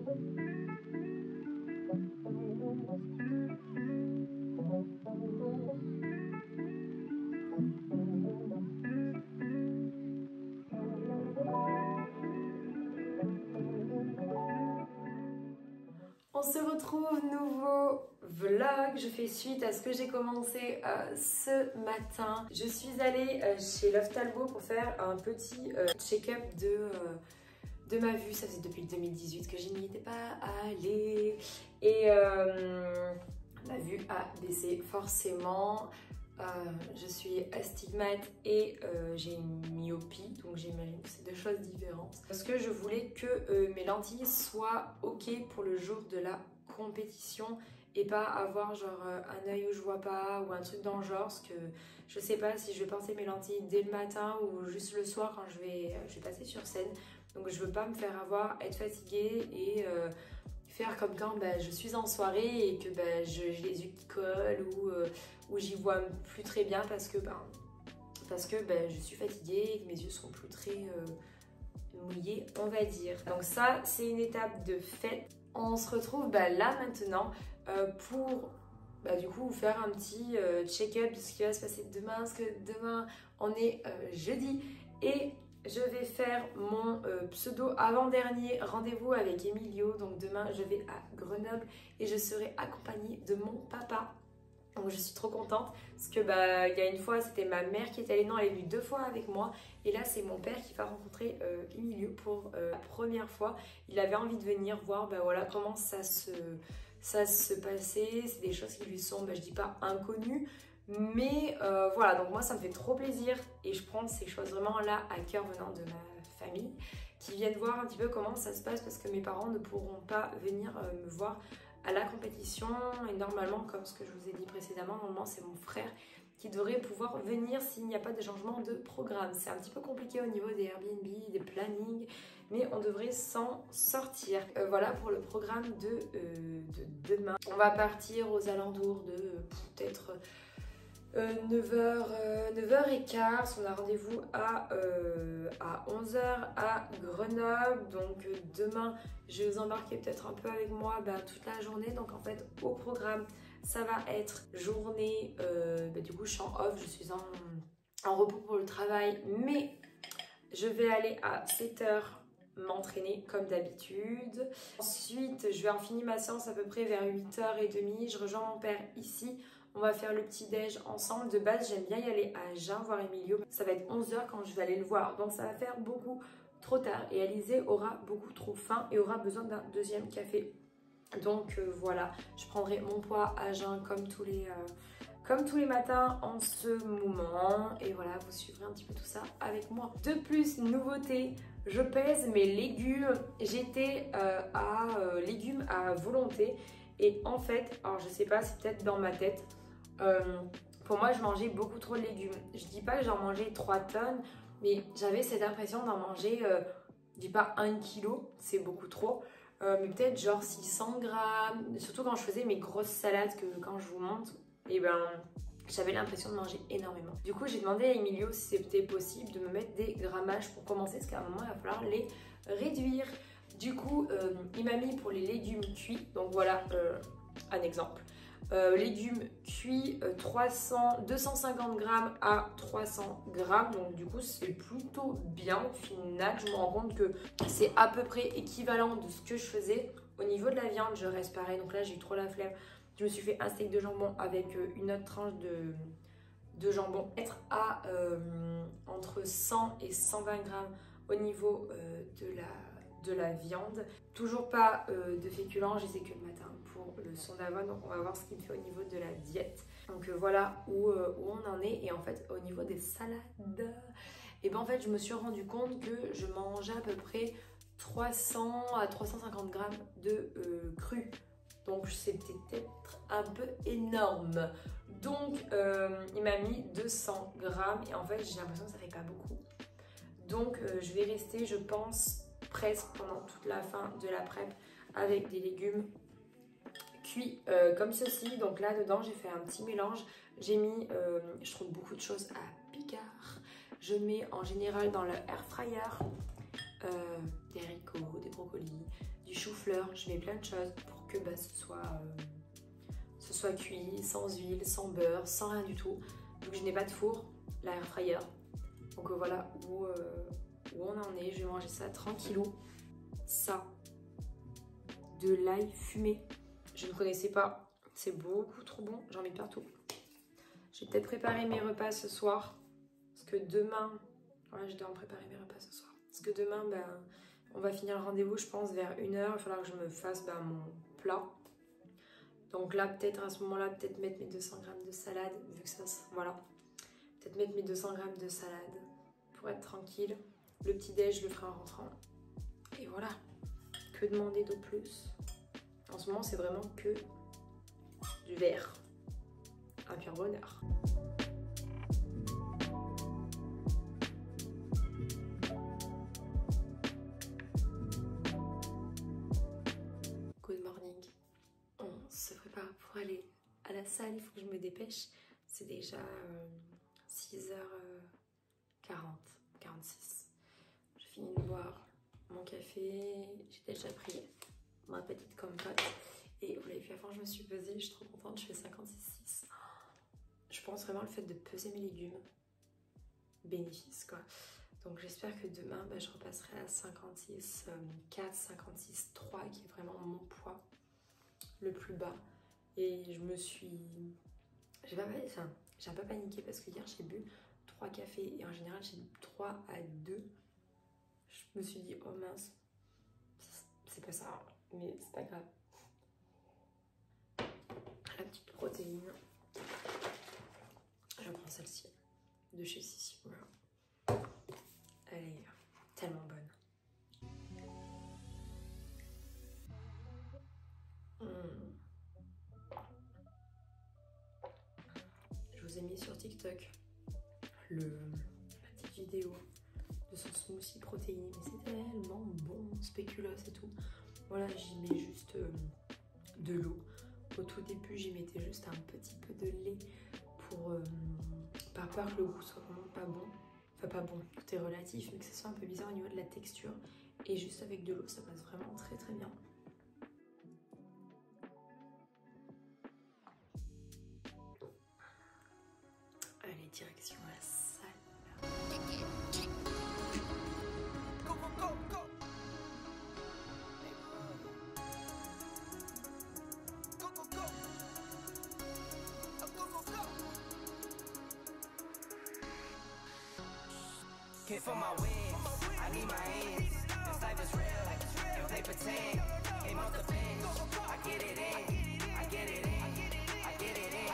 On se retrouve, nouveau vlog. Je fais suite à ce que j'ai commencé ce matin. Je suis allée chez l'ophtalmo pour faire un petit check-up de ma vue. Ça faisait depuis 2018 que je n'y étais pas allée. Et ma vue a baissé forcément. Je suis astigmate et j'ai une myopie, donc j'imagine que c'est deux choses différentes. Parce que je voulais que mes lentilles soient ok pour le jour de la compétition et pas avoir genre un œil où je vois pas ou un truc dans le genre, parce que je sais pas si je vais porter mes lentilles dès le matin ou juste le soir quand je vais passer sur scène. Donc je veux pas me faire avoir, être fatiguée et faire comme quand je suis en soirée et que j'ai les yeux qui collent ou j'y vois plus très bien parce que je suis fatiguée et que mes yeux sont plus très mouillés, on va dire. Donc ça, c'est une étape de fait. On se retrouve là maintenant pour du coup faire un petit check-up de ce qui va se passer demain, parce que demain on est jeudi et je vais faire mon pseudo avant-dernier rendez-vous avec Emilio. Donc demain je vais à Grenoble et je serai accompagnée de mon papa. Donc je suis trop contente parce que il y a une fois c'était ma mère qui est allée, non elle est venue 2 fois avec moi, et là c'est mon père qui va rencontrer Emilio pour la première fois. Il avait envie de venir voir voilà, comment ça se passait. C'est des choses qui lui sont, je dis pas inconnues, mais voilà, donc moi ça me fait trop plaisir et je prends ces choses vraiment là à cœur venant de ma famille qui viennent voir un petit peu comment ça se passe, parce que mes parents ne pourront pas venir me voir à la compétition. Et normalement, comme ce que je vous ai dit précédemment, normalement c'est mon frère qui devrait pouvoir venir s'il n'y a pas de changement de programme. C'est un petit peu compliqué au niveau des Airbnb, des plannings, mais on devrait s'en sortir. Voilà pour le programme de demain. On va partir aux alentours de peut-être 9h15, on a rendez-vous à 11h à Grenoble. Donc demain je vais vous embarquer peut-être un peu avec moi toute la journée. Donc en fait au programme ça va être journée, du coup je suis en off, je suis en repos pour le travail, mais je vais aller à 7h m'entraîner comme d'habitude. Ensuite je vais en finir ma séance à peu près vers 8h30, je rejoins mon père ici. On va faire le petit déj ensemble. De base, j'aime bien y aller à Agen voir Emilio. Ça va être 11h quand je vais aller le voir. Donc ça va faire beaucoup trop tard. Et Alizé aura beaucoup trop faim et aura besoin d'un deuxième café. Donc voilà, je prendrai mon poids à Agen comme tous les matins en ce moment. Et voilà, vous suivrez un petit peu tout ça avec moi. De plus, nouveauté, je pèse mes légumes. J'étais à légumes à volonté. Et en fait, alors je sais pas, c'est peut-être dans ma tête, pour moi je mangeais beaucoup trop de légumes. Je dis pas que j'en mangeais 3 tonnes, mais j'avais cette impression d'en manger, je dis pas 1 kilo, c'est beaucoup trop, mais peut-être genre 600 grammes, surtout quand je faisais mes grosses salades que quand je vous montre, et j'avais l'impression de manger énormément. Du coup j'ai demandé à Emilio si c'était possible de me mettre des grammages pour commencer, parce qu'à un moment il va falloir les réduire. Du coup, il m'a mis pour les légumes cuits, donc voilà un exemple. Légumes cuits 250 grammes à 300 grammes, donc du coup c'est plutôt bien au final. Je me rends compte que c'est à peu près équivalent de ce que je faisais. Au niveau de la viande, je reste pareil, donc là j'ai eu trop la flemme. Je me suis fait un steak de jambon avec une autre tranche de jambon. Être à entre 100 et 120 grammes au niveau de la viande. Toujours pas de féculents, j'essaie que le matin pour le son d'avoine, donc on va voir ce qu'il me fait au niveau de la diète. Donc voilà où on en est. Et en fait au niveau des salades, et en fait je me suis rendu compte que je mangeais à peu près 300 à 350 grammes de cru. Donc c'était peut-être un peu énorme. Donc il m'a mis 200 grammes et en fait j'ai l'impression que ça fait pas beaucoup. Donc je vais rester, je pense, presque pendant toute la fin de la prep avec des légumes cuits comme ceci. Donc là dedans j'ai fait un petit mélange. J'ai mis, je trouve beaucoup de choses à Picard. Je mets en général dans le air fryer des haricots, des brocolis, du chou-fleur, je mets plein de choses pour que bah, ce soit cuit, sans huile, sans beurre, sans rien du tout. Donc je n'ai pas de four, l'air fryer. Donc voilà où on en est. Je vais manger ça tranquillou. Ça, de l'ail fumé. Je ne connaissais pas. C'est beaucoup trop bon. J'en mets partout. Je vais peut-être préparer mes repas ce soir. Parce que demain... Ouais, je dois en préparer mes repas ce soir. Parce que demain, ben, on va finir le rendez-vous, je pense, vers 1h. Il va falloir que je me fasse ben, mon plat. Donc là, peut-être à ce moment-là, peut-être mettre mes 200 g de salade. Vu que ça... Voilà. Peut-être mettre mes 200 g de salade. Pour être tranquille. Le petit déj, je le ferai en rentrant. Et voilà. Que demander de plus? En ce moment, c'est vraiment que du verre. Un pur bonheur. Good morning. On se prépare pour aller à la salle. Il faut que je me dépêche. C'est déjà 6h40, 46. J'ai fini de boire mon café. J'ai déjà pris ma petite compote. Et vous l'avez vu avant, je me suis pesée. Je suis trop contente. Je fais 56,6. Je pense vraiment le fait de peser mes légumes. Bénéfice quoi. Donc j'espère que demain bah, je repasserai à 56,4, 56,3 qui est vraiment mon poids le plus bas. Et je me suis... J'ai un peu paniqué parce que hier j'ai bu 3 cafés et en général j'ai bu 3 à 2. Je me suis dit oh mince, c'est pas ça, mais c'est pas grave. La petite protéine, je prends celle-ci de chez Sissi. Voilà. Elle est tellement bonne. Je vous ai mis sur TikTok la petite vidéo de son smoothie protéiné, mais c'est tellement bon, spéculoos et tout. Voilà, j'y mets juste de l'eau. Au tout début, j'y mettais juste un petit peu de lait pour pas peur que le goût soit vraiment pas bon. Enfin pas bon, tout est relatif, mais que ce soit un peu bizarre au niveau de la texture. Et juste avec de l'eau, ça passe vraiment très très bien. Allez, direction la salle. Came for my wins, I need my ends. This life is real, can't play pretend. Came off the bench, I get it in, I get it in, I get it in.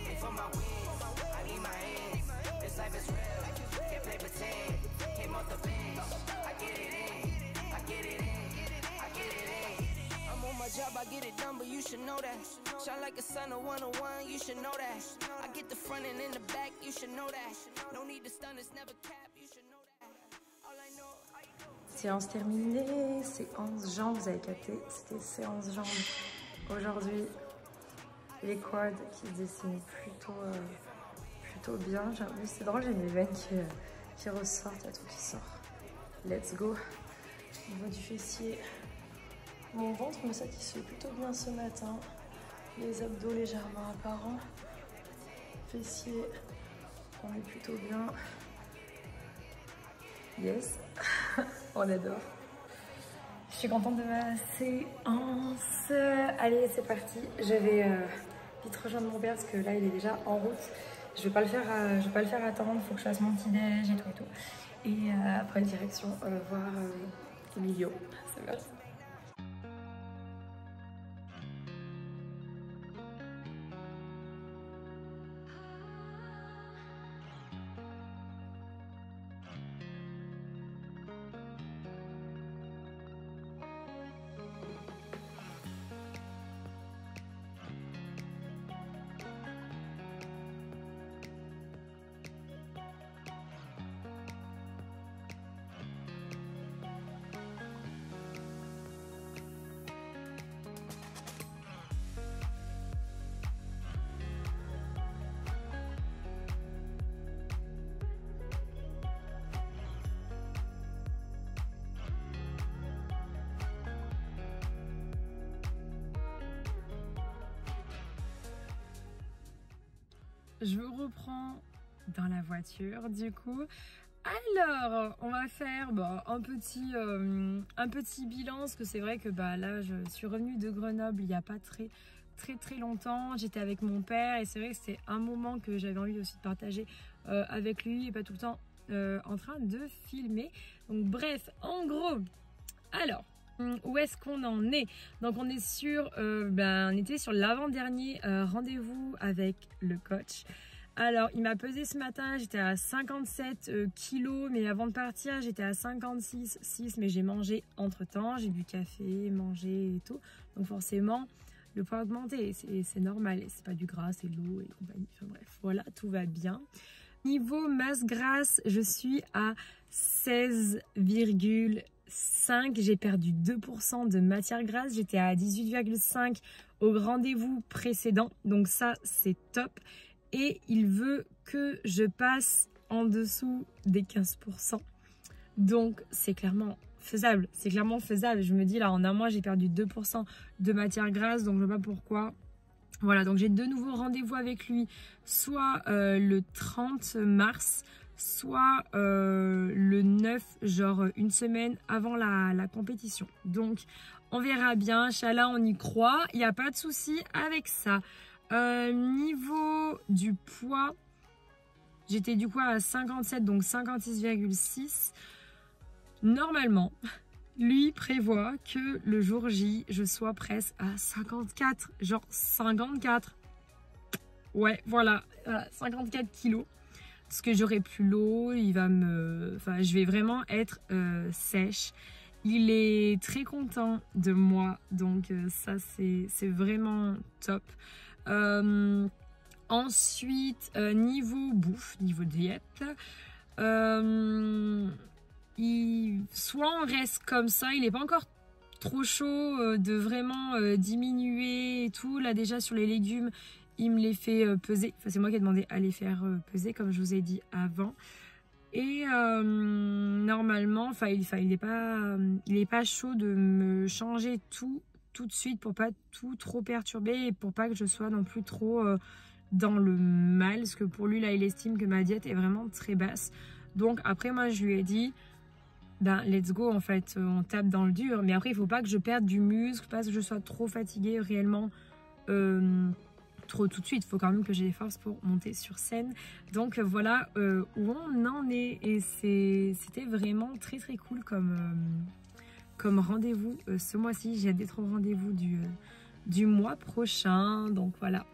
Came for my wins, I need my ends. This life is real, can't play pretend. Came off the bench, I get it in, I get it in, I get it in. I'm on my job, I get it done, but you should know that. Shine like a sun of 101, you should know that. I get the front and in the back, you should know that. No need to stun, it's never cap, you should know that. All I know, Séance terminée, séance jambes, vous avez capté, c'était séance jambes. Aujourd'hui, les quads qui se dessinent plutôt bien. C'est drôle, j'ai mes veines qui ressortent, il y a tout qui sort. Let's go. Au niveau du fessier, mon ventre me satisfait plutôt bien ce matin. Les abdos légèrement apparents. Fessier, on est plutôt bien. Yes, on adore. Je suis contente de ma séance. Allez, c'est parti. Je vais vite rejoindre mon père parce que là, il est déjà en route. Je vais pas le faire attendre. Il faut que je fasse mon petit déj et tout. Et après, direction voir Emilio. C'est parti. je reprends dans la voiture du coup. Alors, on va faire un petit bilan parce que c'est vrai que là, je suis revenue de Grenoble il n'y a pas très longtemps. J'étais avec mon père et c'est vrai que c'était un moment que j'avais envie aussi de partager avec lui et pas tout le temps en train de filmer. Donc bref, en gros, alors, où est-ce qu'on en est? Donc on est on était sur l'avant-dernier rendez-vous avec le coach. Alors, il m'a pesé ce matin, j'étais à 57 kilos, mais avant de partir, j'étais à 56,6, mais j'ai mangé entre-temps, j'ai bu café, mangé et tout. Donc forcément, le poids a augmenté, c'est normal, c'est pas du gras, c'est l'eau et compagnie. Enfin bref, voilà, tout va bien. Niveau masse grasse, je suis à 16,5, j'ai perdu 2% de matière grasse, j'étais à 18,5 au rendez-vous précédent, donc ça c'est top. Et il veut que je passe en dessous des 15%. Donc, c'est clairement faisable. C'est clairement faisable. Je me dis, là, en un mois, j'ai perdu 2% de matière grasse. Donc, je ne sais pas pourquoi. Voilà, donc j'ai de nouveaux rendez-vous avec lui. Soit le 30 mars, soit le 9, genre une semaine avant la compétition. Donc, on verra bien. Inch'Allah, on y croit. Il n'y a pas de souci avec ça. Niveau du poids, j'étais du coup à 57, donc 56,6. Normalement, lui prévoit que le jour J, je sois presque à 54. Genre 54. Ouais, voilà 54 kilos. Parce que j'aurai plus l'eau, je vais vraiment être sèche. Il est très content de moi, donc ça c'est vraiment top. Ensuite, niveau bouffe, niveau diète, soit on reste comme ça, il n'est pas encore trop chaud de vraiment diminuer et tout. Là déjà sur les légumes, il me les fait peser. Enfin, c'est moi qui ai demandé à les faire peser comme je vous ai dit avant. Et normalement, il est pas chaud de me changer tout de suite pour pas tout trop perturber et pour pas que je sois non plus trop dans le mal, parce que pour lui là il estime que ma diète est vraiment très basse. Donc après moi je lui ai dit let's go en fait, on tape dans le dur, mais après il faut pas que je perde du muscle, pas que je sois trop fatiguée réellement trop tout de suite. Il faut quand même que j'ai des forces pour monter sur scène. Donc voilà où on en est, et c'était vraiment très cool comme rendez-vous ce mois-ci. J'ai hâte d'être au rendez-vous du mois prochain. Donc voilà.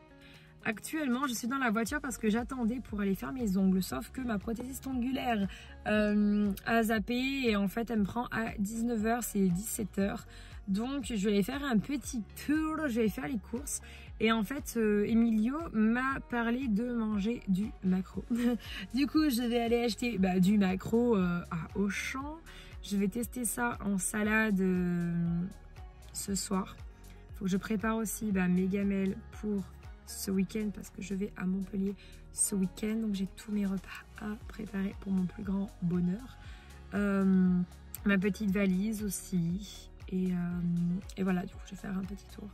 Actuellement, je suis dans la voiture parce que j'attendais pour aller faire mes ongles. Sauf que ma prothésiste ongulaire a zappé et en fait, elle me prend à 19 h, c'est 17 h. Donc, je vais aller faire un petit tour, je vais faire les courses. Et en fait, Emilio m'a parlé de manger du maquereau. Du coup, je vais aller acheter du maquereau à Auchan. Je vais tester ça en salade ce soir. Il faut que je prépare aussi mes gamelles pour ce week-end parce que je vais à Montpellier ce week-end. Donc j'ai tous mes repas à préparer pour mon plus grand bonheur. Ma petite valise aussi. Et voilà, du coup je vais faire un petit tour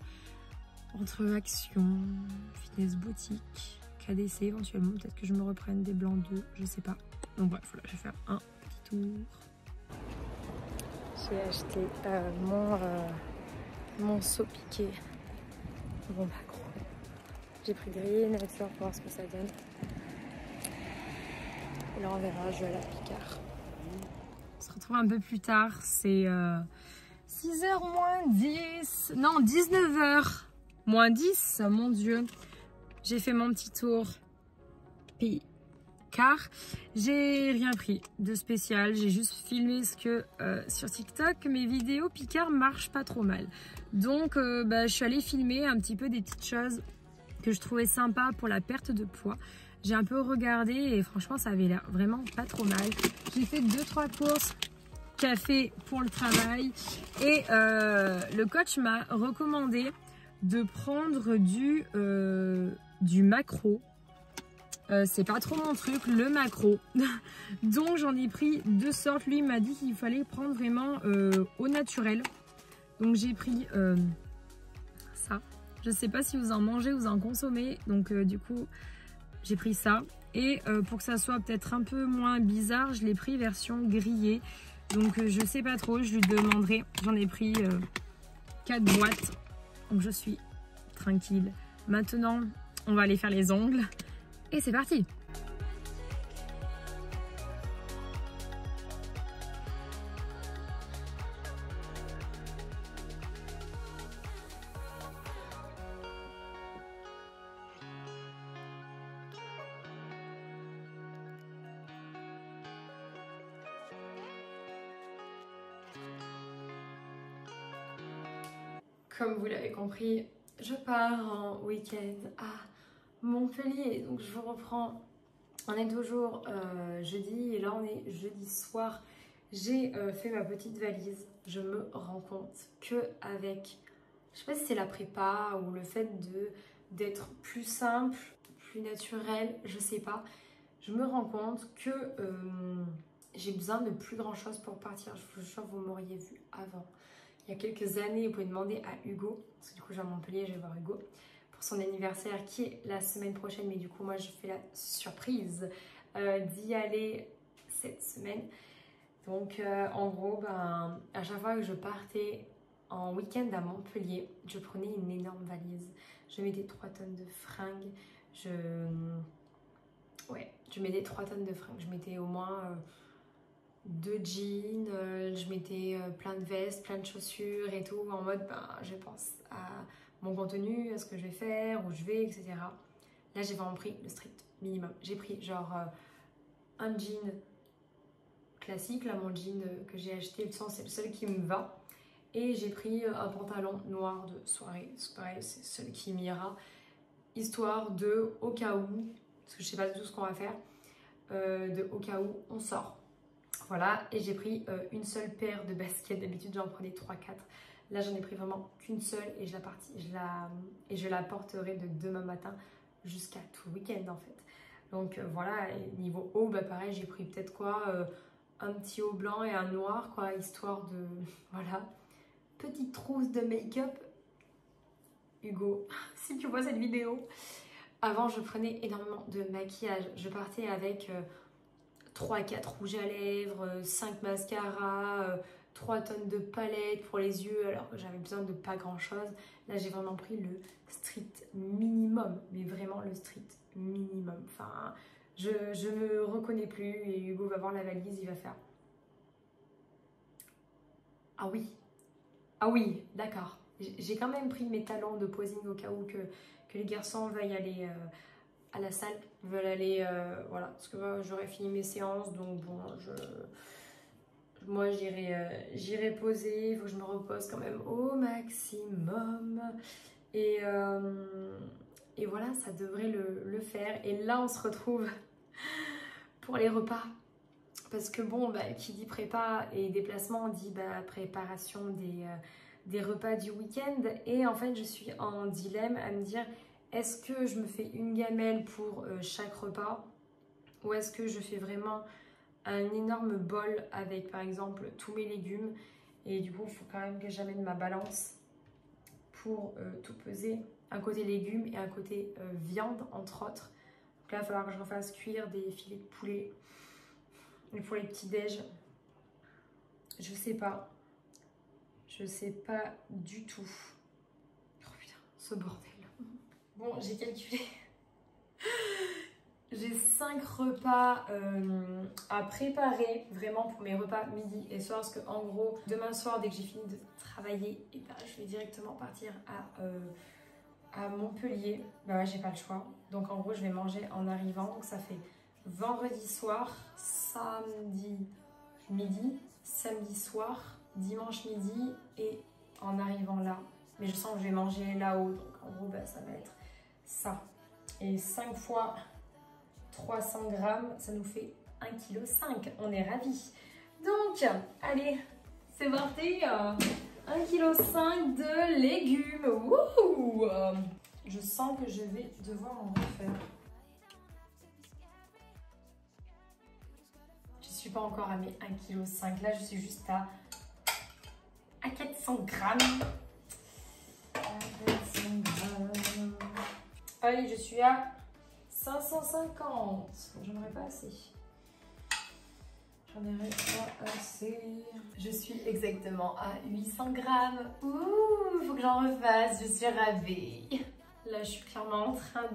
entre Action, Fitness Boutique, KDC éventuellement. Peut-être que je me reprenne des blancs d'œufs, je sais pas. Donc bref, voilà, je vais faire un petit tour. J'ai acheté mon seau piqué, mon maquereau. J'ai pris grillé nature pour voir ce que ça donne. Et là on verra, je vais à la Picard. On se retrouve un peu plus tard, c'est 6h moins 10, non 19h moins 10, mon dieu. J'ai fait mon petit tour Picard. J'ai rien pris de spécial, j'ai juste filmé ce que sur TikTok, mes vidéos Picard marchent pas trop mal. Donc je suis allée filmer un petit peu des petites choses que je trouvais sympa pour la perte de poids. J'ai un peu regardé et franchement ça avait l'air vraiment pas trop mal. J'ai fait 2-3 courses café pour le travail et le coach m'a recommandé de prendre du maquereau. C'est pas trop mon truc, le maquereau. Donc j'en ai pris 2 sortes. Lui m'a dit qu'il fallait prendre vraiment au naturel. Donc j'ai pris ça. Je sais pas si vous en mangez, vous en consommez. Donc du coup, j'ai pris ça. Et pour que ça soit peut-être un peu moins bizarre, je l'ai pris version grillée. Donc je sais pas trop, je lui demanderai. J'en ai pris 4 boîtes. Donc je suis tranquille. Maintenant, on va aller faire les ongles. Et c'est parti! Comme vous l'avez compris, je pars en week-end à Montpellier. Donc je vous reprends. On est toujours jeudi et là on est jeudi soir. J'ai fait ma petite valise. Je me rends compte que avec, je sais pas si c'est la prépa ou le fait d'être plus simple, plus naturel, je sais pas. Je me rends compte que j'ai besoin de plus grand chose pour partir. Je vous jure, vous m'auriez vu avant. Il y a quelques années, vous pouvez demander à Hugo, parce que du coup je vais à Montpellier, je vais voir Hugo, pour son anniversaire qui est la semaine prochaine, mais du coup moi je fais la surprise d'y aller cette semaine. Donc en gros, ben, à chaque fois que je partais en week-end à Montpellier, je prenais une énorme valise. Je mettais 3 tonnes de fringues, je mettais 3 tonnes de fringues, je mettais au moins... 2 jeans, je mettais plein de vestes, plein de chaussures et tout, en mode ben, je pense à mon contenu, à ce que je vais faire, où je vais, etc. Là j'ai vraiment pris le strict minimum. J'ai pris genre un jean classique, là mon jean que j'ai acheté, le sens c'est le seul qui me va. Et j'ai pris un pantalon noir de soirée, c'est pareil, c'est le seul qui m'ira, histoire de, au cas où, parce que je sais pas du tout ce qu'on va faire, de au cas où on sort. Voilà, et j'ai pris une seule paire de baskets. D'habitude, j'en prenais 3-4. Là, j'en ai pris vraiment qu'une seule et je la porterai de demain matin jusqu'à tout le week-end en fait. Donc voilà, et niveau haut, bah pareil, j'ai pris peut-être quoi, un petit haut blanc et un noir, quoi, histoire de... Voilà. Petite trousse de make-up. Hugo, si tu vois cette vidéo. Avant, je prenais énormément de maquillage. Je partais avec... 3-4 rouges à lèvres, 5 mascaras, 3 tonnes de palettes pour les yeux alors que j'avais besoin de pas grand chose. Là j'ai vraiment pris le strict minimum, mais vraiment le strict minimum. Enfin, je me reconnais plus et Hugo va voir la valise, il va faire ah oui, d'accord. J'ai quand même pris mes talons de posing au cas où que les garçons veuillent aller... à la salle, veulent aller, voilà, parce que moi j'aurais fini mes séances, donc bon, moi j'irai poser, il faut que je me repose quand même au maximum, et voilà, ça devrait le faire, et là on se retrouve pour les repas, parce que bon, bah, qui dit prépa et déplacement dit bah, préparation des repas du week-end, et en fait je suis en dilemme à me dire... Est-ce que je me fais une gamelle pour chaque repas ou est-ce que je fais vraiment un énorme bol avec par exemple tous mes légumes et du coup il faut quand même que j'amène ma balance pour tout peser, un côté légumes et un côté viande entre autres. Donc là il va falloir que je refasse cuire des filets de poulet pour les petits déj. Je sais pas du tout. Oh putain, ce bordel. Bon, j'ai calculé. J'ai 5 repas à préparer vraiment pour mes repas midi et soir. Parce que en gros, demain soir, dès que j'ai fini de travailler, et ben, je vais directement partir à Montpellier. Bah ouais, j'ai pas le choix. Donc en gros, je vais manger en arrivant. Donc ça fait vendredi soir, samedi midi, samedi soir, dimanche midi et en arrivant là. Mais je sens que je vais manger là-haut. Donc en gros, bah, ça va être... ça. Et 5 fois 300 grammes, ça nous fait 1,5 kg. On est ravis. Donc, allez, c'est parti. 1,5 kg de légumes. Wouhou! Je sens que je vais devoir en refaire. Je suis pas encore à mes 1,5 kg. Là, je suis juste à 400 grammes. Allez, je suis à 550. J'en aurais pas assez. J'en aurais pas assez. Je suis exactement à 800 grammes. Ouh, faut que j'en refasse. Je suis ravée. Là, je suis clairement en train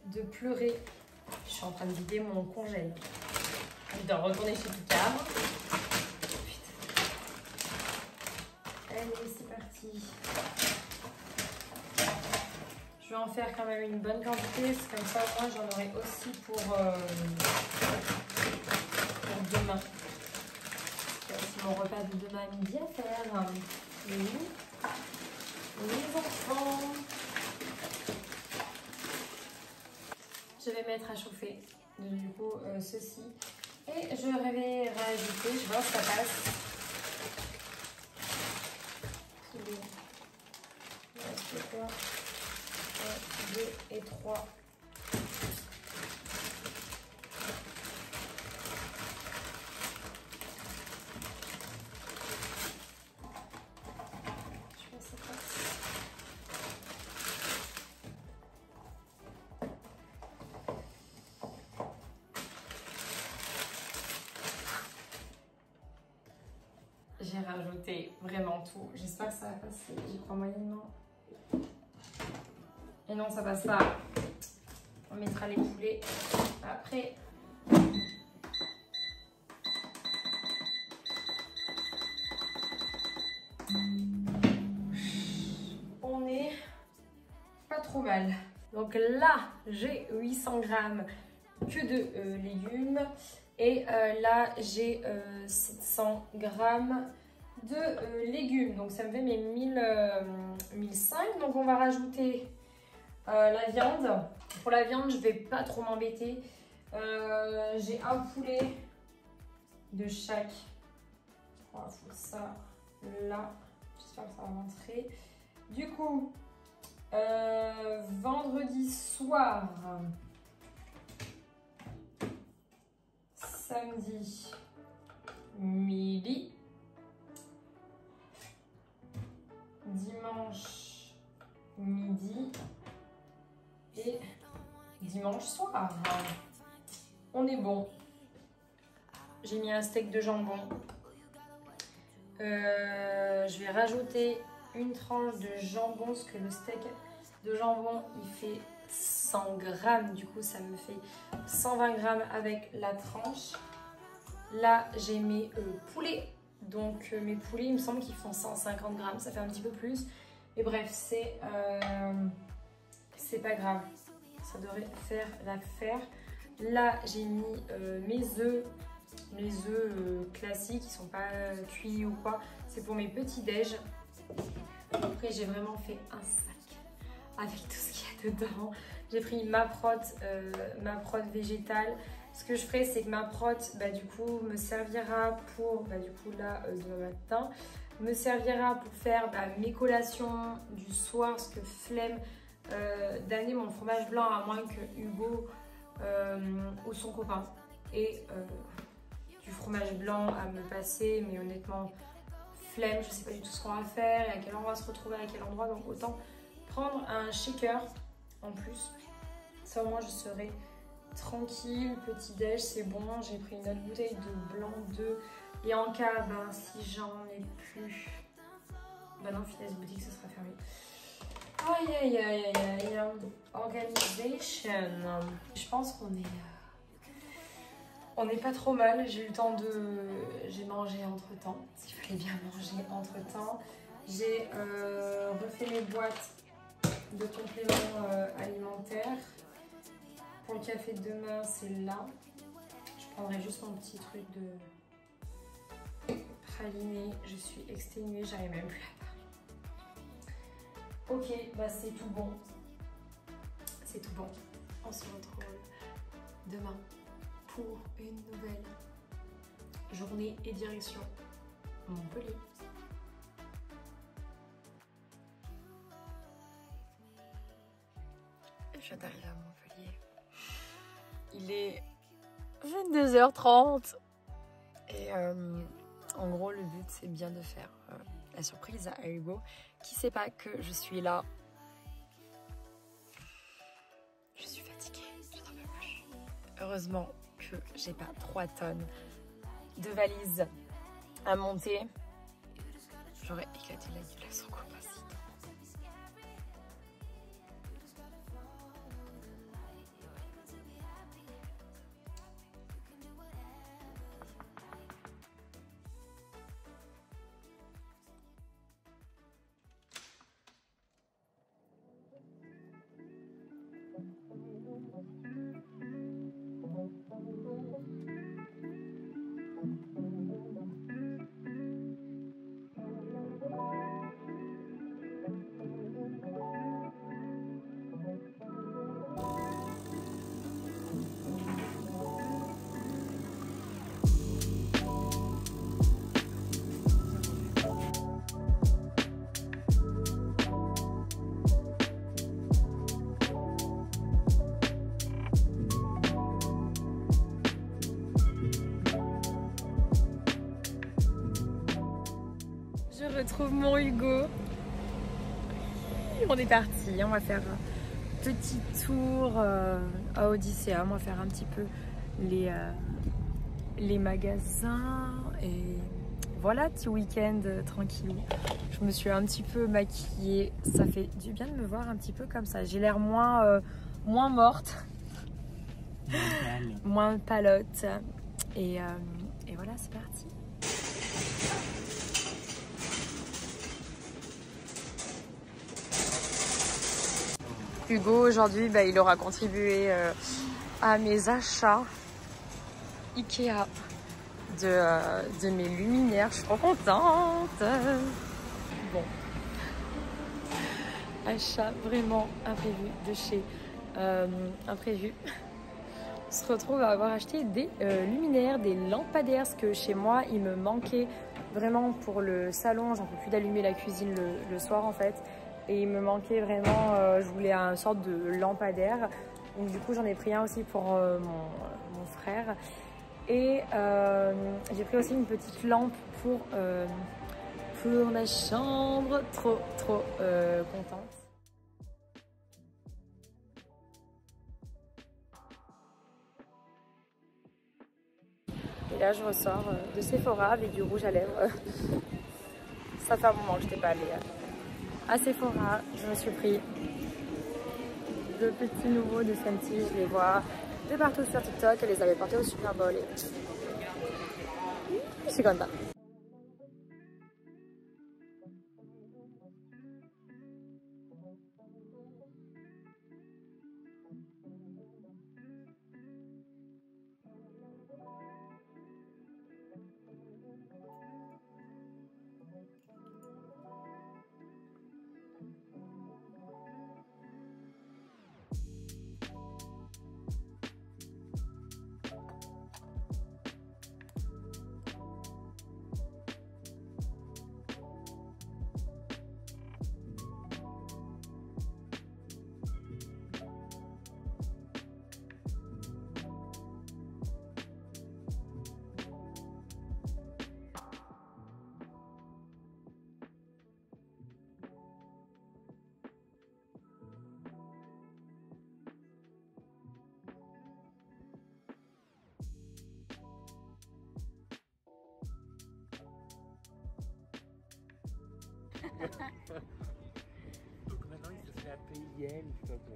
de pleurer. Je suis en train de vider mon congèle. Je dois retourner chez Picard. Allez, c'est parti. Je vais en faire quand même une bonne quantité, parce que comme ça, moi, j'en aurai aussi pour demain. C'est aussi mon repas de demain à midi à faire. Les enfants. Je vais mettre à chauffer, du coup, ceci. Et je vais rajouter, je vois si ça passe. Il reste quoi? 1, 2 et 3. Je pense que ça passe. J'ai rajouté vraiment tout. J'espère que ça va passer. J'y crois moyennement. Et non, ça passe pas. On mettra les poulets après. On est pas trop mal. Donc là, j'ai 800 grammes que de légumes. Et là, j'ai 700 grammes de légumes. Donc ça me fait mes 1005. Donc on va rajouter la viande. Pour la viande, je vais pas trop m'embêter. J'ai un poulet de chaque. On va foutre ça là. J'espère que ça va rentrer. Du coup, vendredi soir, samedi midi, dimanche midi et dimanche soir. On est bon. J'ai mis un steak de jambon. Je vais rajouter une tranche de jambon parce que le steak de jambon il fait 100 grammes. Du coup, ça me fait 120 grammes avec la tranche. Là, j'ai mes poulets. Donc, mes poulets, il me semble qu'ils font 150 grammes. Ça fait un petit peu plus. Et bref, c'est pas grave. Ça devrait faire l'affaire. Là, j'ai mis mes œufs. Les œufs classiques, ils sont pas cuits ou quoi. C'est pour mes petits déj. Après, j'ai vraiment fait un sac avec tout ce qu'il y a dedans. J'ai pris ma prot végétale. Ce que je ferai, c'est que ma prot, du coup, me servira pour, du coup, là, demain matin, me servira pour faire mes collations du soir, parce que flemme d'amener mon fromage blanc à moins que Hugo ou son copain ait du fromage blanc à me passer, mais honnêtement, flemme, je sais pas du tout ce qu'on va faire et à quel endroit on va se retrouver, à quel endroit, donc autant prendre un shaker en plus. Ça, au moins, je serai tranquille. Petit déj, c'est bon. J'ai pris une autre bouteille de blanc d'œuf. Et en cas, si j'en ai plus, non, finesse boutique, ce sera fermé. Aïe, aïe, aïe, aïe, aïe. Organisation. Je pense qu'on est... On n'est pas trop mal. J'ai eu le temps de... J'ai mangé entre temps. Il fallait bien manger entre temps. J'ai refait mes boîtes de compléments alimentaires. Pour le café de demain, c'est là. Je prendrai juste mon petit truc de praliné. Je suis exténuée, j'arrive même plus à parler. Ok, c'est tout bon. C'est tout bon. On se retrouve demain pour une nouvelle journée et direction Montpellier. Je viens d'arriver à Montpellier. Il est 22h30 et en gros le but c'est bien de faire la surprise à Hugo qui sait pas que je suis là. Je suis fatiguée. Heureusement que j'ai pas 3 tonnes de valises à monter. J'aurais éclaté la gueule sans compassie. Je retrouve mon Hugo. On est parti, on va faire un petit tour à Odyssea. On va faire un petit peu les magasins et voilà, petit week-end tranquille. Je me suis un petit peu maquillée. Ça fait du bien de me voir un petit peu comme ça. J'ai l'air moins morte, moins palote. Et voilà, c'est parti. Hugo aujourd'hui il aura contribué à mes achats Ikea de mes luminaires. Je suis trop contente. Bon, achat vraiment imprévu de chez Imprévu. On se retrouve à avoir acheté des luminaires, des lampadaires, parce que chez moi il me manquait vraiment pour le salon. J'en peux plus d'allumer la cuisine le soir en fait. Et il me manquait vraiment, je voulais une sorte de lampadaire. Donc du coup j'en ai pris un aussi pour mon frère. Et j'ai pris aussi une petite lampe pour ma chambre. Trop contente. Et là je ressors de Sephora avec du rouge à lèvres. Ça fait un moment que je n'étais pas allée à Sephora. Je me suis pris de petits nouveaux de Fenty. Je les vois de partout sur TikTok. Elle les avait portés au Super Bowl. Et je suis contente. Donc maintenant il se fait appeler Yel, je sais pas quoi.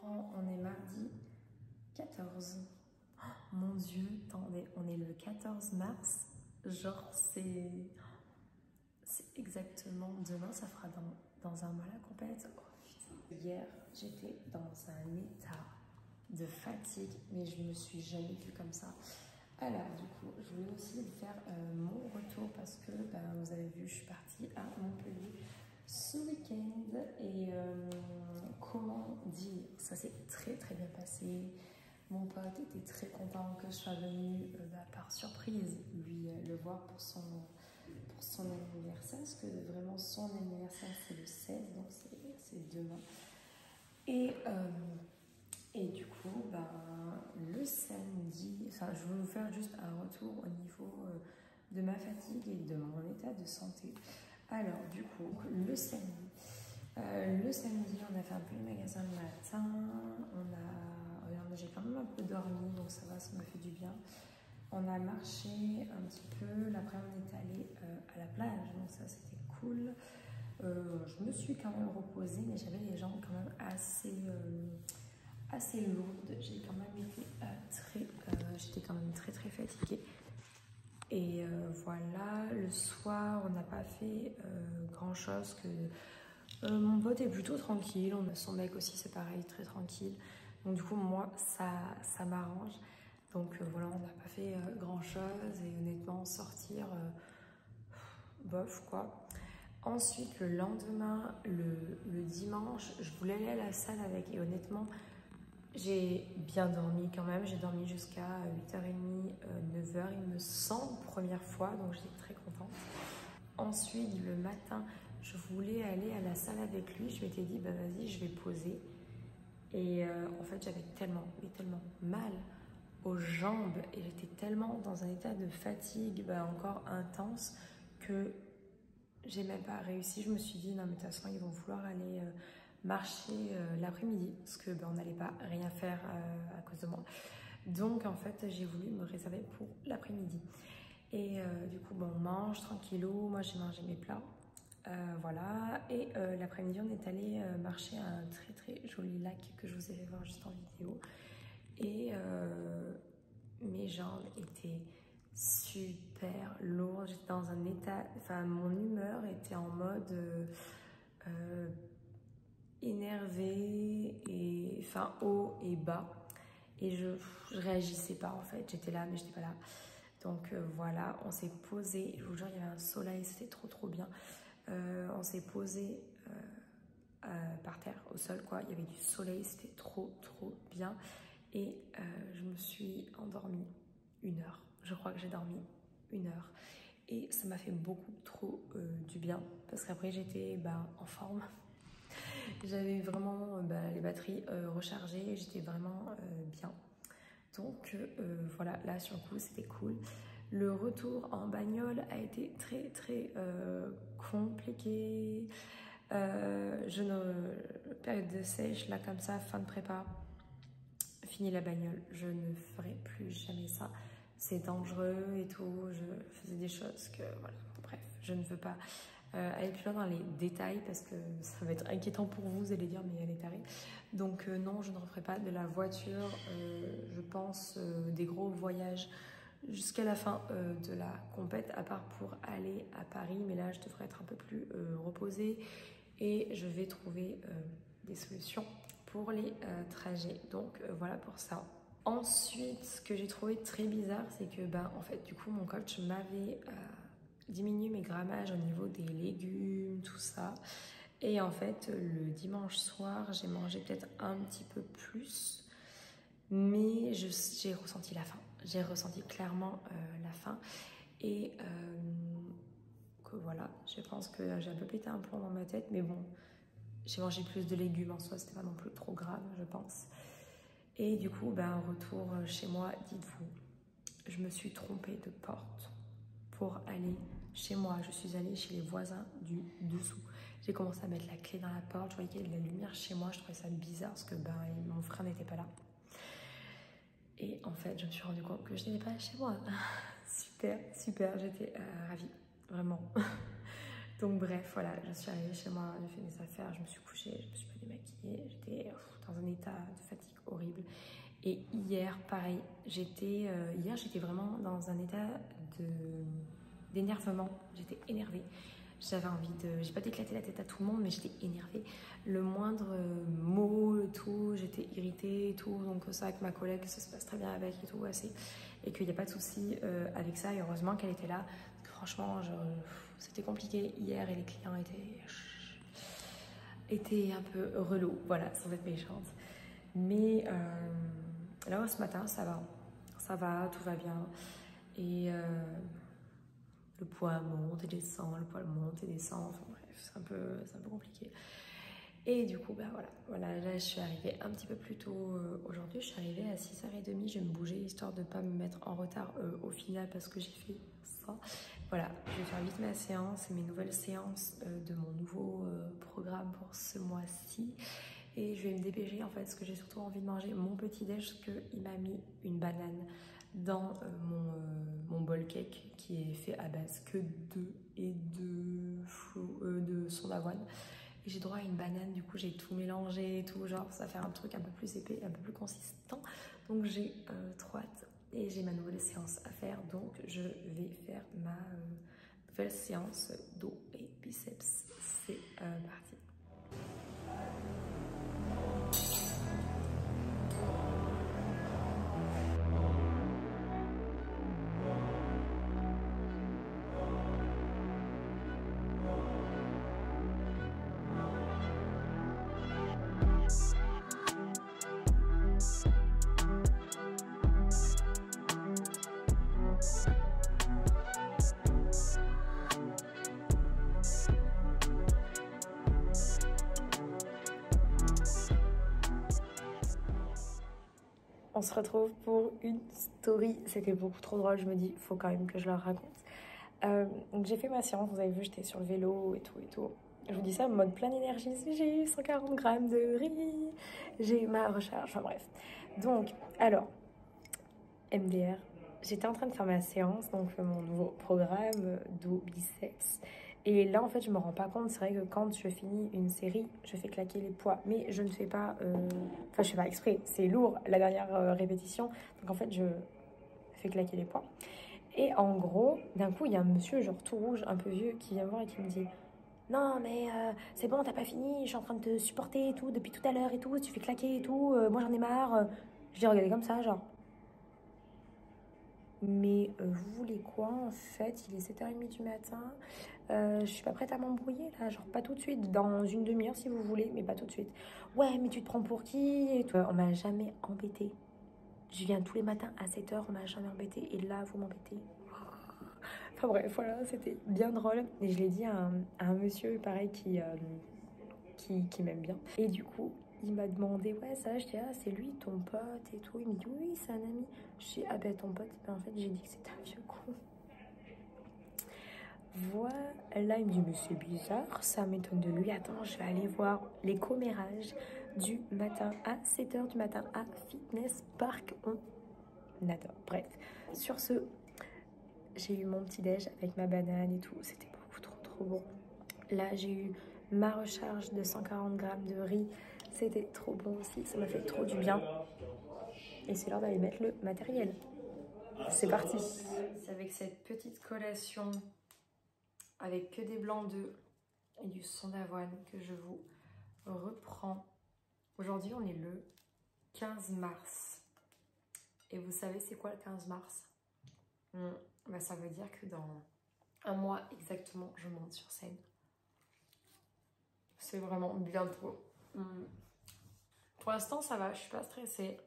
On est mardi 14. Oh, mon Dieu, attendez, on est le 14 mars. Genre, c'est exactement demain, ça fera dans un mois la compète. Oh, putain. Hier, j'étais dans un état de fatigue, mais je me suis jamais vue comme ça. Alors, du coup, je voulais aussi faire mon retour parce que, vous avez vu, je suis partie à Montpellier ce week-end et comment dire, ça s'est très bien passé. Mon pote était très content que je sois venue par surprise lui le voir pour son anniversaire, parce que vraiment son anniversaire c'est le 16, donc c'est demain. Et du coup, le samedi, enfin, je vais vous faire juste un retour au niveau de ma fatigue et de mon état de santé. Alors, du coup, le samedi, on a fait un peu le magasin le matin. J'ai quand même un peu dormi, donc ça va, ça me fait du bien. On a marché un petit peu. L'après, on est allé à la plage, donc ça, c'était cool. Je me suis quand même reposée, mais j'avais les jambes quand même assez lourde. J'ai quand même été j'étais quand même très fatiguée. Et voilà, le soir, on n'a pas fait grand chose. Mon pote est plutôt tranquille, son mec aussi c'est pareil, très tranquille. Donc du coup moi ça m'arrange. Donc voilà, on n'a pas fait grand chose et honnêtement sortir bof quoi. Ensuite le lendemain, le dimanche, je voulais aller à la salle avec et honnêtement j'ai bien dormi quand même. J'ai dormi jusqu'à 8h30, 9h il me semble, première fois, donc j'étais très contente. Ensuite le matin, je voulais aller à la salle avec lui. Je m'étais dit vas-y, je vais poser. Et en fait j'avais tellement mal aux jambes et j'étais tellement dans un état de fatigue encore intense que j'ai même pas réussi. Je me suis dit non mais de toute façon ils vont vouloir aller marcher l'après-midi parce que on n'allait pas rien faire à cause de moi. Donc en fait j'ai voulu me réserver pour l'après-midi. Et du coup on mange tranquillou. Moi j'ai mangé mes plats. Voilà, et l'après-midi on est allé marcher à un très joli lac que je vous ai fait voir juste en vidéo. Et mes jambes étaient super lourdes. J'étais dans un état, enfin mon humeur était en mode énervé et enfin haut et bas. Et je réagissais pas en fait. J'étais là mais j'étais pas là. Donc voilà, on s'est posé. Je vous jure, il y avait un soleil, c'était trop bien. On s'est posé par terre, au sol quoi. Il y avait du soleil, c'était trop bien. Et je me suis endormie 1 heure. Je crois que j'ai dormi 1 heure. Et ça m'a fait beaucoup trop du bien. Parce qu'après j'étais en forme. J'avais vraiment les batteries rechargées. J'étais vraiment bien. Donc voilà, là sur le coup c'était cool. Le retour en bagnole a été très compliqué. Période de sèche, là comme ça, fin de prépa, fini la bagnole. Je ne ferai plus jamais ça. C'est dangereux et tout. Je faisais des choses que, voilà, bref, je ne veux pas aller plus loin dans les détails parce que ça va être inquiétant pour vous, vous allez dire, mais elle est tarée. Donc non, je ne referai pas de la voiture. Je pense des gros voyages jusqu'à la fin de la compète, à part pour aller à Paris, mais là je devrais être un peu plus reposée et je vais trouver des solutions pour les trajets. Donc voilà pour ça. Ensuite, ce que j'ai trouvé très bizarre, c'est que en fait du coup mon coach m'avait diminué mes grammages au niveau des légumes, tout ça. Et en fait le dimanche soir j'ai mangé peut-être un petit peu plus, mais j'ai ressenti la faim. J'ai ressenti clairement la faim et que voilà, je pense que j'ai un peu pété un plomb dans ma tête, mais bon, j'ai mangé plus de légumes en soi, c'était pas non plus trop grave, je pense. Et du coup, retour chez moi, dites-vous, je me suis trompée de porte pour aller chez moi. Je suis allée chez les voisins du dessous. J'ai commencé à mettre la clé dans la porte, je voyais qu'il y avait de la lumière chez moi, je trouvais ça bizarre parce que mon frère n'était pas là. Et en fait, je me suis rendu compte que je n'étais pas chez moi. Super, j'étais ravie, vraiment. Donc bref, voilà, je suis arrivée chez moi, j'ai fait mes affaires, je me suis couchée, je me suis pas démaquillée, j'étais dans un état de fatigue horrible. Et hier, pareil, j'étais vraiment dans un état d'énervement, j'étais énervée. J'avais envie j'ai pas d'éclater la tête à tout le monde, mais j'étais énervée. Le moindre mot, tout, j'étais irritée et tout. Donc ça, avec ma collègue, ça se passe très bien avec et tout, et qu'il n'y a pas de souci avec ça. Et heureusement qu'elle était là. Parce que franchement, c'était compliqué hier et les clients étaient un peu relous, voilà, sans être méchante. Mais Là, ce matin, ça va, tout va bien. Et le poids monte et descend, le poids monte et descend. Enfin bref, c'est un peu compliqué. Et du coup, ben voilà, là je suis arrivée un petit peu plus tôt aujourd'hui. Je suis arrivée à 6h30. Je vais me bouger histoire de ne pas me mettre en retard au final parce que j'ai fait ça. Voilà, je vais faire vite ma séance et mes nouvelles séances de mon nouveau programme pour ce mois-ci. Et je vais me dépêcher en fait parce que j'ai surtout envie de manger mon petit déj parce qu'il m'a mis une banane dans mon bowl cake qui est fait à base que d'œufs et de son d'avoine. Et j'ai droit à une banane, du coup j'ai tout mélangé et tout, genre ça fait un truc un peu plus épais, un peu plus consistant. Donc j'ai trop hâte et j'ai ma nouvelle séance à faire. Donc je vais faire ma nouvelle séance dos et biceps. C'est parti. On se retrouve pour une story. C'était beaucoup trop drôle. Je me dis, il faut quand même que je leur raconte. Donc j'ai fait ma séance. Vous avez vu, j'étais sur le vélo et tout et tout. Je vous dis ça en mode pleine énergie. J'ai eu 140 grammes de riz. J'ai eu ma recharge. Enfin bref. Donc, alors, MDR. J'étais en train de faire ma séance, donc mon nouveau programme dos biceps. Et là, en fait, je me rends pas compte. C'est vrai que quand je finis une série, je fais claquer les poids. Mais je ne fais pas... Enfin, je fais pas exprès. C'est lourd, la dernière répétition. Donc, en fait, je fais claquer les poids. Et en gros, d'un coup, il y a un monsieur, genre tout rouge, un peu vieux, qui vient me voir et qui me dit « Non, mais c'est bon, t'as pas fini. Je suis en train de te supporter et tout, depuis tout à l'heure et tout. Tu fais claquer et tout. Moi, j'en ai marre. » Je l'ai regardé comme ça, genre... Mais vous voulez quoi en fait? Il est 7h30 du matin. Je suis pas prête à m'embrouiller là, genre pas tout de suite, dans une demi-heure si vous voulez, mais pas tout de suite. Ouais, mais tu te prends pour qui? Et tout. On m'a jamais embêté. Je viens tous les matins à 7h, on m'a jamais embêté. Et là, vous m'embêtez. Enfin bref, voilà, c'était bien drôle. Et je l'ai dit à un monsieur, pareil, qui m'aime bien. Et du coup, il m'a demandé, ouais, ça, je dis, ah, c'est lui, ton pote et tout. Il me dit, oui, c'est un ami. Je dis, ah ben, ton pote, ben, en fait, j'ai dit que c'était un vieux con. Voilà, il me dit, mais c'est bizarre, ça m'étonne de lui. Attends, je vais aller voir les commérages du matin à 7h du matin à Fitness Park. On adore. Bref, sur ce, j'ai eu mon petit déj avec ma banane et tout. C'était beaucoup trop bon. Là, j'ai eu ma recharge de 140 grammes de riz. C'était trop bon aussi, ça m'a fait trop du bien. Et c'est l'heure d'aller mettre le matériel. C'est parti. C'est avec cette petite collation, avec que des blancs d'œufs et du son d'avoine que je vous reprends. Aujourd'hui, on est le 15 mars. Et vous savez c'est quoi le 15 mars? Bah, ça veut dire que dans un mois exactement, je monte sur scène. C'est vraiment bientôt. Pour l'instant, ça va, je suis pas stressée.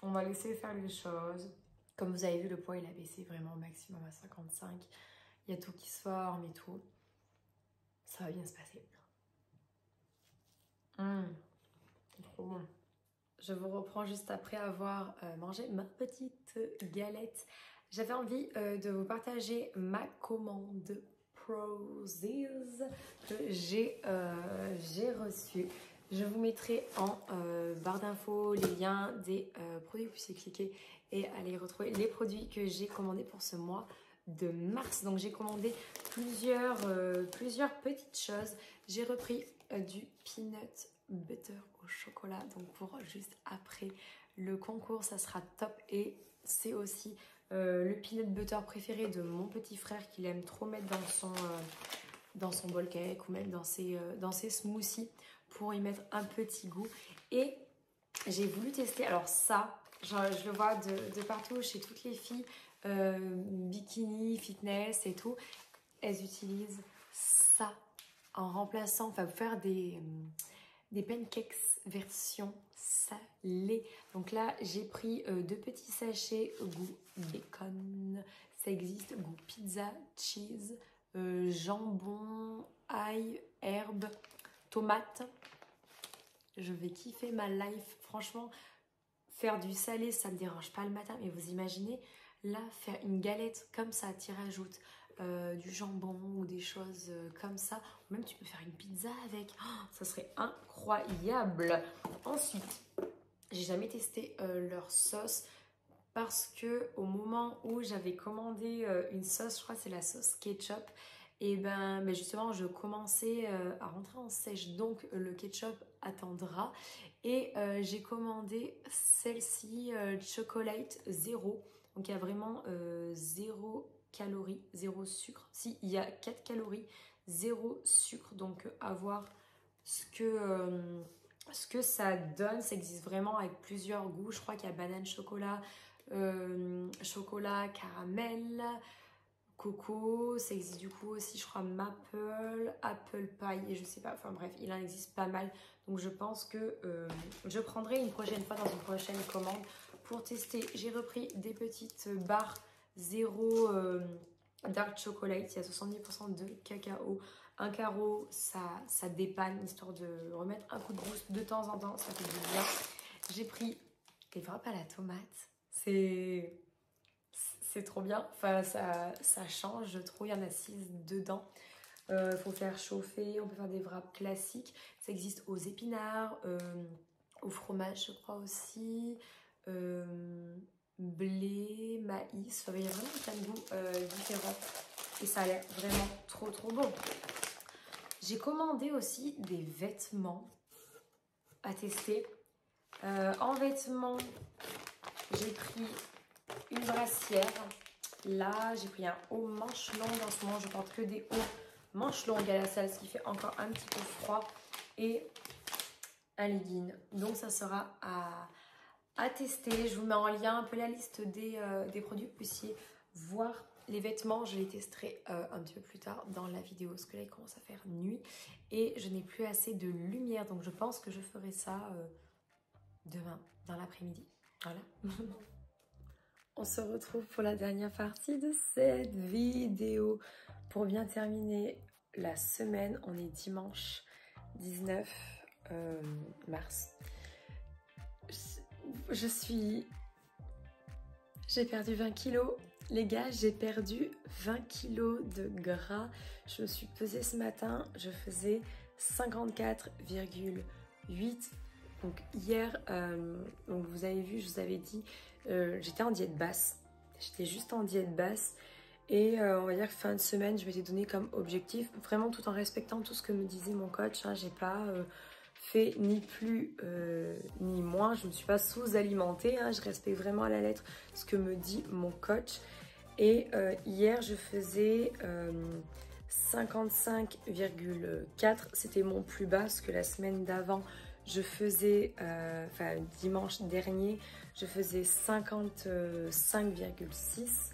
On va laisser faire les choses. Comme vous avez vu, le poids, il a baissé vraiment au maximum à 55. Il y a tout qui se forme et tout. Ça va bien se passer. Trop bon. Je vous reprends juste après avoir mangé ma petite galette. J'avais envie de vous partager ma commande Prozis que j'ai reçue. Je vous mettrai en barre d'infos les liens des produits que vous puissiez cliquer et aller retrouver les produits que j'ai commandés pour ce mois de mars. Donc j'ai commandé plusieurs petites choses. J'ai repris du peanut butter au chocolat, donc pour juste après le concours, ça sera top. Et c'est aussi le peanut butter préféré de mon petit frère qu'il aime trop mettre dans son bowl cake ou même dans ses smoothies pour y mettre un petit goût. Et j'ai voulu tester, alors ça, je le vois de partout chez toutes les filles, bikini, fitness et tout, elles utilisent ça en remplaçant, enfin faire des des pancakes version salée. Donc là, j'ai pris 2 petits sachets goût bacon. Ça existe, goût pizza, cheese, jambon, ail, herbe, tomate. Je vais kiffer ma life. Franchement, faire du salé, ça me dérange pas le matin. Mais vous imaginez, là, faire une galette comme ça, tu rajoutes du jambon ou des choses comme ça. Ou même tu peux faire une pizza avec. Oh, ça serait incroyable. Ensuite, j'ai jamais testé leur sauce parce que au moment où j'avais commandé une sauce, je crois que c'est la sauce ketchup, et ben justement je commençais à rentrer en sèche, donc le ketchup attendra. Et j'ai commandé celle-ci chocolate zéro. Donc il y a vraiment 0 calories, 0 sucre. Si, il y a 4 calories, 0 sucre. Donc à voir ce que ça donne. Ça existe vraiment avec plusieurs goûts. Je crois qu'il y a banane chocolat, chocolat caramel, coco. Ça existe du coup aussi, je crois, maple, apple pie et je sais pas. Enfin bref, il en existe pas mal. Donc je pense que je prendrai une prochaine fois dans une prochaine commande pour tester. J'ai repris des petites barres 0 dark chocolate. Il y a 70% de cacao. Un carreau, ça dépanne, histoire de remettre un coup de boost de temps en temps. Ça fait du bien. J'ai pris des wraps à la tomate. C'est trop bien. Enfin, ça change, je trouve. Il y en a 6 dedans. Faut faire chauffer, on peut faire des wraps classiques. Ça existe aux épinards, au fromage je crois aussi, blé, maïs. Enfin, il y a vraiment plein de goûts différents et ça a l'air vraiment trop bon. J'ai commandé aussi des vêtements à tester. En vêtements, j'ai pris une brassière. Là, j'ai pris un haut manche longue. En ce moment, je porte que des hauts manches longues à la salle, ce qui fait encore un petit peu froid, et un legging. Donc ça sera à tester. Je vous mets en lien un peu la liste des produits, que vous puissiez voir les vêtements. Je les testerai un petit peu plus tard dans la vidéo, parce que là il commence à faire nuit et je n'ai plus assez de lumière, donc je pense que je ferai ça demain dans l'après-midi. Voilà. On se retrouve pour la dernière partie de cette vidéo. Pour bien terminer la semaine, on est dimanche 19 mars. J'ai perdu 20 kilos. Les gars, j'ai perdu 20 kilos de gras. Je me suis pesée ce matin, je faisais 54,8. Donc hier, donc vous avez vu, je vous avais dit, j'étais en diète basse. J'étais juste en diète basse. Et on va dire que fin de semaine, je m'étais donné comme objectif, vraiment tout en respectant tout ce que me disait mon coach. Hein, j'ai pas fait ni plus ni moins, je ne me suis pas sous-alimentée. Hein, je respecte vraiment à la lettre ce que me dit mon coach. Et hier, je faisais 55,4. C'était mon plus bas, parce que la semaine d'avant, je faisais, enfin dimanche dernier, je faisais 55,6.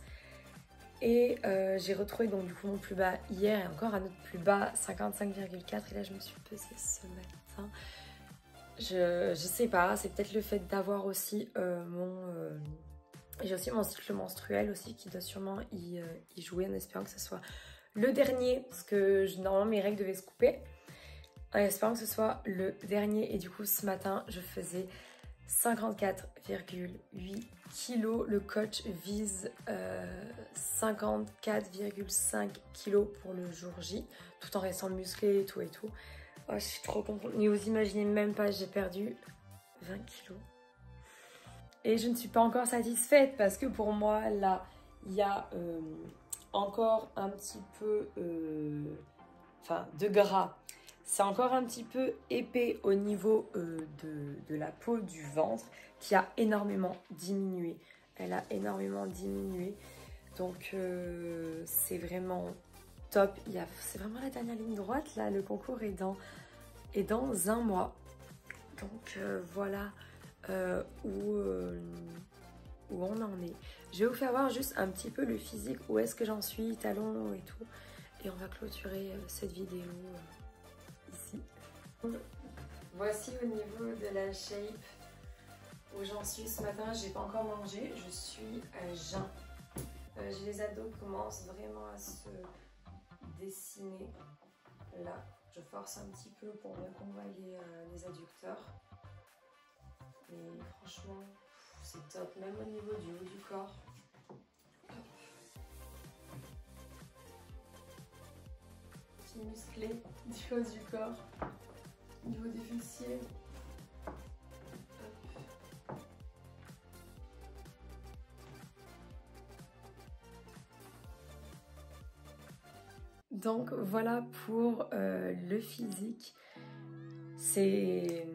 Et j'ai retrouvé donc du coup mon plus bas hier et encore un autre plus bas, 55,4. Et là je me suis pesée ce matin. Je sais pas, c'est peut-être le fait d'avoir aussi j'ai aussi mon cycle menstruel aussi qui doit sûrement y jouer, en espérant que ce soit le dernier. Parce que normalement mes règles devaient se couper. En espérant que ce soit le dernier. Et du coup ce matin je faisais 54,8 kilos. Le coach vise 54,5 kilos pour le jour J, tout en restant musclé et tout et tout. Oh, je suis trop contente. Mais vous imaginez même pas, j'ai perdu 20 kilos. Et je ne suis pas encore satisfaite, parce que pour moi, là, il y a encore un petit peu de gras. C'est encore un petit peu épais au niveau de la peau du ventre, qui a énormément diminué. Elle a énormément diminué. Donc c'est vraiment top. C'est vraiment la dernière ligne droite là. Le concours est dans un mois. Donc voilà où on en est. Je vais vous faire voir juste un petit peu le physique, où est-ce que j'en suis, talons et tout. Et on va clôturer cette vidéo ici. voici au niveau de la shape où j'en suis ce matin. J'ai pas encore mangé, je suis à jeun. J'ai les abdos qui commencent vraiment à se dessiner. Là, je force un petit peu pour bien qu'on voit les adducteurs. Mais franchement, c'est top, même au niveau du haut du corps. Petit musclé du haut du corps, au niveau des fessiers. Donc voilà pour le physique. C'est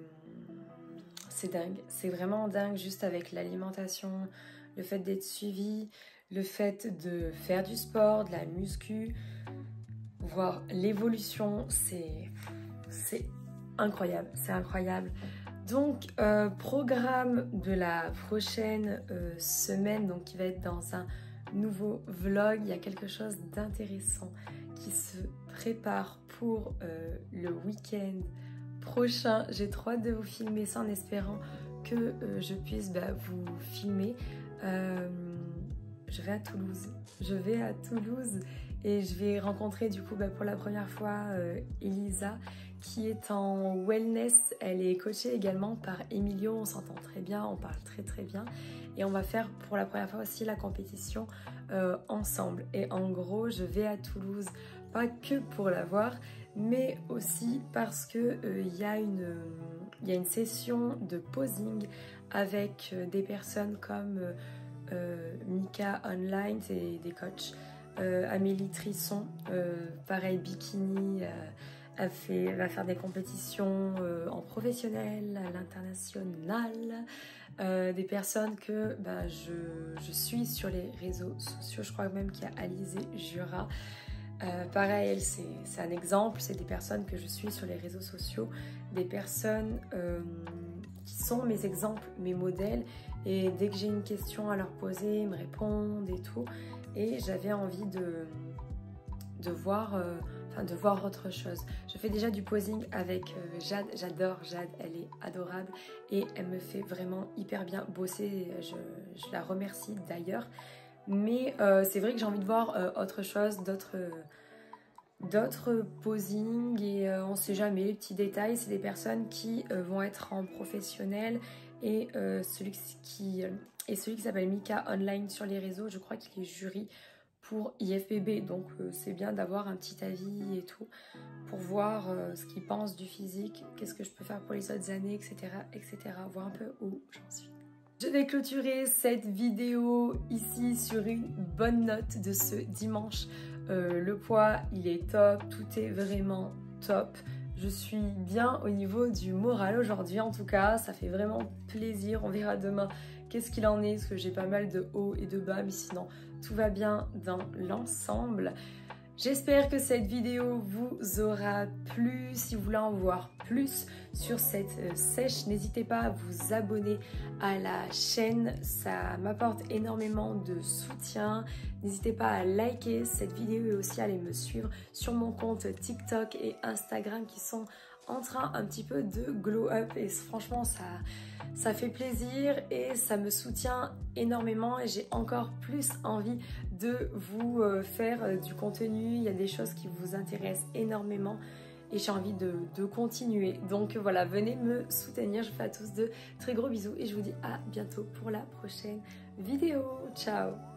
dingue, c'est vraiment dingue juste avec l'alimentation, le fait d'être suivi, le fait de faire du sport, de la muscu, voir l'évolution, c'est incroyable, c'est incroyable. Donc programme de la prochaine semaine, donc qui va être dans un nouveau vlog, il y a quelque chose d'intéressant qui se prépare pour le week-end prochain. J'ai trop hâte de vous filmer ça en espérant que je puisse vous filmer. Je vais à Toulouse et je vais rencontrer du coup pour la première fois Elisa qui est en wellness. Elle est coachée également par Emilio, on s'entend très bien, on parle très bien et on va faire pour la première fois aussi la compétition ensemble. Et en gros je vais à Toulouse pas que pour la voir mais aussi parce que il y a une session de posing avec des personnes comme Mika Online, c'est des coachs, Amélie Trisson, pareil bikini, elle va faire des compétitions en professionnel, à l'international, des personnes que je suis sur les réseaux sociaux. Je crois même qu'il y a Alizé Jura. Pareil, elle c'est un exemple, c'est des personnes que je suis sur les réseaux sociaux, des personnes qui sont mes exemples, mes modèles, et dès que j'ai une question à leur poser, ils me répondent et tout, et j'avais envie de voir autre chose. Je fais déjà du posing avec Jade, j'adore Jade, elle est adorable et elle me fait vraiment hyper bien bosser, je la remercie d'ailleurs. Mais c'est vrai que j'ai envie de voir autre chose, d'autres posings et on sait jamais, les petits détails. C'est des personnes qui vont être en professionnel et celui qui s'appelle Mika Online sur les réseaux, je crois qu'il est jury pour IFBB. Donc c'est bien d'avoir un petit avis et tout pour voir ce qu'ils pensent du physique, qu'est-ce que je peux faire pour les autres années, etc. Voir un peu où j'en suis. Je vais clôturer cette vidéo ici sur une bonne note de ce dimanche. Le poids, il est top, tout est vraiment top. Je suis bien au niveau du moral aujourd'hui en tout cas, ça fait vraiment plaisir. On verra demain qu'est-ce qu'il en est, parce que j'ai pas mal de hauts et de bas, mais sinon tout va bien dans l'ensemble. J'espère que cette vidéo vous aura plu. Si vous voulez en voir plus sur cette sèche, n'hésitez pas à vous abonner à la chaîne. Ça m'apporte énormément de soutien. N'hésitez pas à liker cette vidéo et aussi à aller me suivre sur mon compte TikTok et Instagram qui sont en train un petit peu de glow up. Et franchement, ça fait plaisir et ça me soutient énormément et j'ai encore plus envie de vous faire du contenu. Il y a des choses qui vous intéressent énormément et j'ai envie de continuer. Donc voilà, venez me soutenir. Je vous fais à tous de très gros bisous et je vous dis à bientôt pour la prochaine vidéo. Ciao!